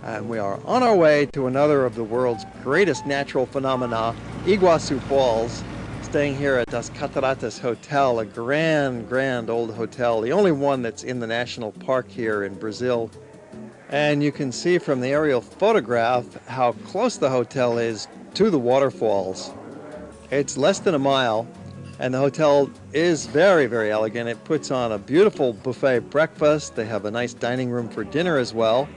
And we are on our way to another of the world's greatest natural phenomena, Iguassu Falls, staying here at Das Cataratas Hotel, a grand old hotel, the only one that's in the national park here in Brazil. And you can see from the aerial photograph how close the hotel is to the waterfalls. It's less than a mile, and the hotel is very elegant. It puts on a beautiful buffet breakfast. They have a nice dining room for dinner as well.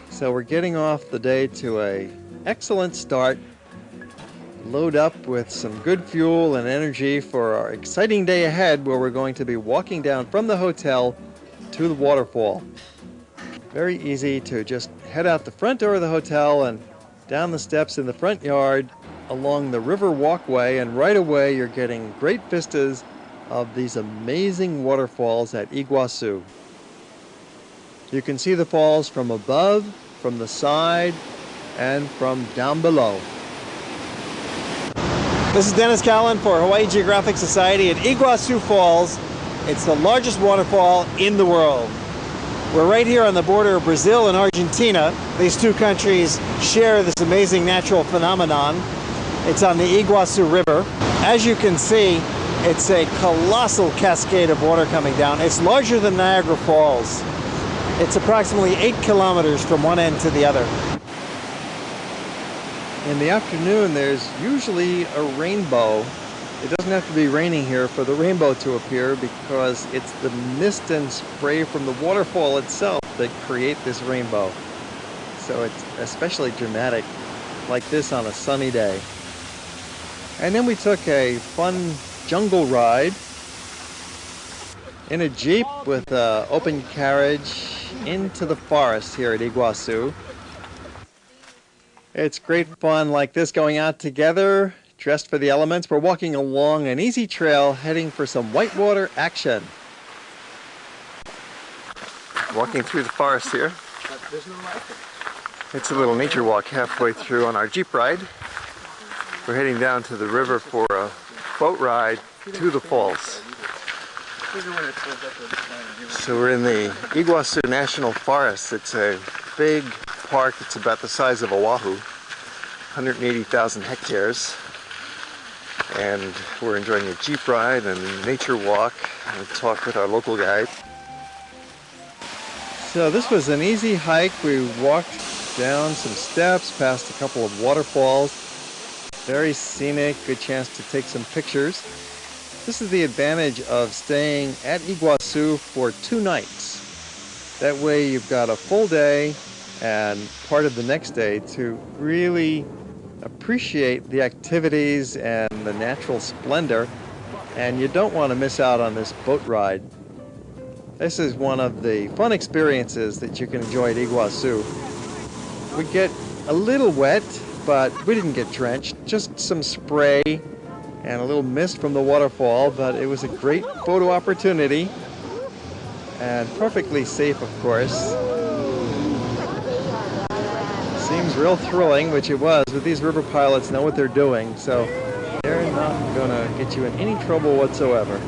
So we're getting off the day to an excellent start. Load up with some good fuel and energy for our exciting day ahead, where we're going to be walking down from the hotel to the waterfall. Very easy to just head out the front door of the hotel and down the steps in the front yard along the river walkway, and right away you're getting great vistas of these amazing waterfalls at Iguassu. You can see the falls from above, from the side, and from down below. This is Dennis Callan for Hawaii Geographic Society at Iguassu Falls. It's the largest waterfall in the world. We're right here on the border of Brazil and Argentina. These two countries share this amazing natural phenomenon. It's on the Iguassu River. As you can see, it's a colossal cascade of water coming down. It's larger than Niagara Falls. It's approximately 8 kilometers from one end to the other. In the afternoon, there's usually a rainbow. It doesn't have to be raining here for the rainbow to appear, because it's the mist and spray from the waterfall itself that create this rainbow. So it's especially dramatic like this on a sunny day. And then we took a fun jungle ride in a Jeep with an open carriage into the forest here at Iguassu. It's great fun like this, going out together, dressed for the elements. We're walking along an easy trail heading for some whitewater action. Walking through the forest here. It's a little nature walk halfway through on our Jeep ride. We're heading down to the river for a boat ride to the falls. So we're in the Iguassu National Forest. It's a big park. It's about the size of Oahu, 180,000 hectares. And we're enjoying a Jeep ride and a nature walk and a talk with our local guide. So this was an easy hike. We walked down some steps, past a couple of waterfalls. Very scenic, good chance to take some pictures. This is the advantage of staying at Iguassu for 2 nights. That way you've got a full day and part of the next day to really appreciate the activities and the natural splendor, and you don't want to miss out on this boat ride. This is one of the fun experiences that you can enjoy at Iguassu. We get a little wet, but we didn't get drenched, just some spray and a little mist from the waterfall, but it was a great photo opportunity and perfectly safe, of course. Seems real thrilling, which it was, but these river pilots know what they're doing, so they're not gonna get you in any trouble whatsoever.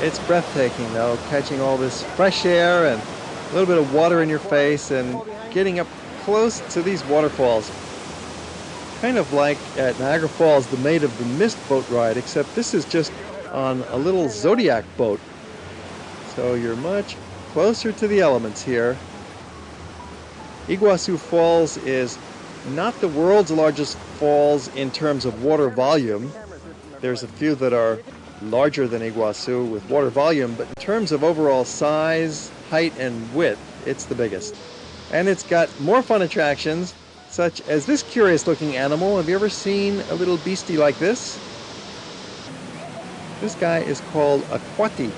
It's breathtaking though, catching all this fresh air and a little bit of water in your face and getting up close to these waterfalls. Kind of like at Niagara Falls, the Maid of the Mist boat ride, except this is just on a little Zodiac boat. So you're much closer to the elements here. Iguassu Falls is not the world's largest falls in terms of water volume. There's a few that are larger than Iguassu with water volume, but in terms of overall size, height, and width, it's the biggest. And it's got more fun attractions, such as this curious looking animal. Have you ever seen a little beastie like this? This guy is called a coati.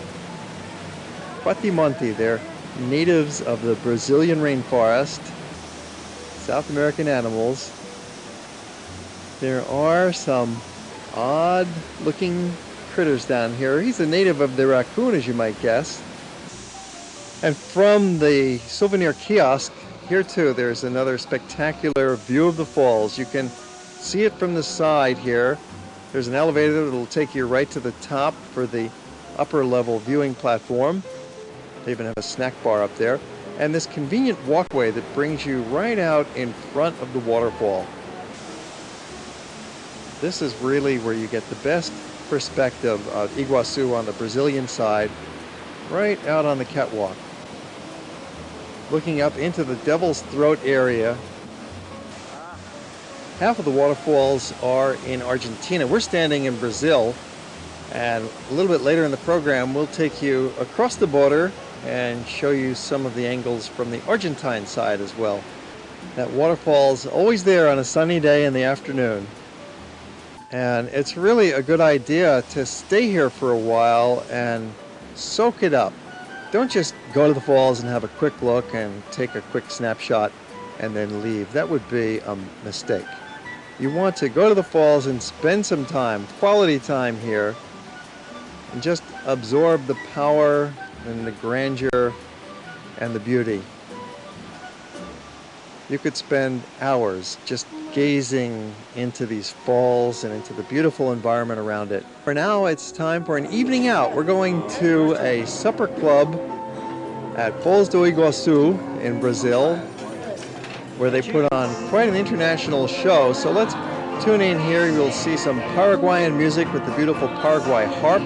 Coati. They're natives of the Brazilian rainforest, South American animals. There are some odd looking critters down here. He's a native of the raccoon, as you might guess. And from the souvenir kiosk, here too, there's another spectacular view of the falls. You can see it from the side here. There's an elevator that'll take you right to the top for the upper level viewing platform. They even have a snack bar up there. and this convenient walkway that brings you right out in front of the waterfall. This is really where you get the best perspective of Iguassu on the Brazilian side, right out on the catwalk. Looking up into the Devil's Throat area. Half of the waterfalls are in Argentina. We're standing in Brazil, and a little bit later in the program we'll take you across the border and show you some of the angles from the Argentine side as well. That waterfall's always there on a sunny day in the afternoon. And it's really a good idea to stay here for a while and soak it up. Don't just go to the falls and have a quick look and take a quick snapshot and then leave. That would be a mistake. You want to go to the falls and spend some time, quality time here, and just absorb the power and the grandeur and the beauty. You could spend hours just gazing into these falls and into the beautiful environment around it. For now, it's time for an evening out. We're going to a supper club at Falls do Iguassu in Brazil, where they put on quite an international show. So let's tune in here. You'll see some Paraguayan music with the beautiful Paraguay harp.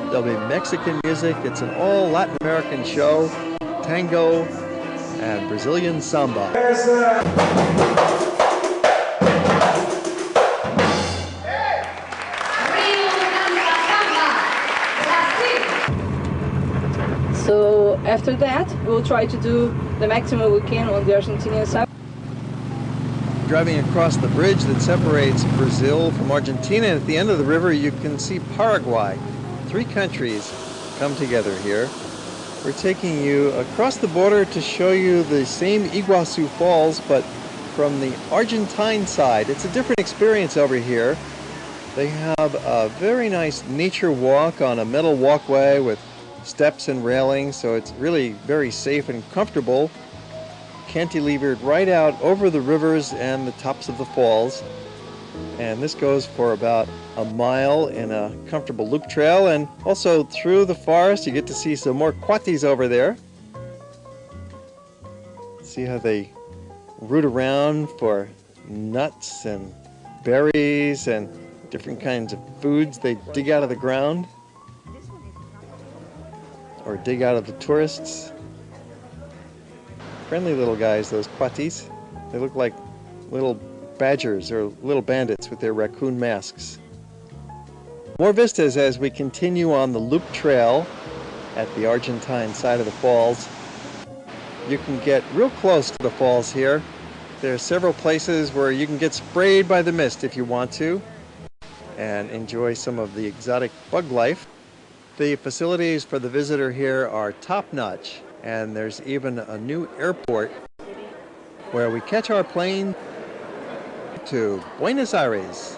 There'll be Mexican music. It's an all Latin American show, tango and Brazilian samba. So after that, we'll try to do the maximum we can on the Argentinian side. Driving across the bridge that separates Brazil from Argentina, and at the end of the river you can see Paraguay. 3 countries come together here. We're taking you across the border to show you the same Iguassu Falls, but from the Argentine side. It's a different experience over here. They have a very nice nature walk on a metal walkway with steps and railings, so it's really very safe and comfortable. Cantilevered right out over the rivers and the tops of the falls. And this goes for about a mile in a comfortable loop trail, and also through the forest you get to see some more coatis over there. See how they root around for nuts and berries and different kinds of foods they dig out of the ground or dig out of the tourists. Friendly little guys, those coatis. They look like little badgers or little bandits with their raccoon masks. More vistas as we continue on the loop trail at the Argentine side of the falls. You can get real close to the falls here. There are several places where you can get sprayed by the mist if you want to and enjoy some of the exotic bug life. The facilities for the visitor here are top-notch, and there's even a new airport where we catch our plane to Buenos Aires.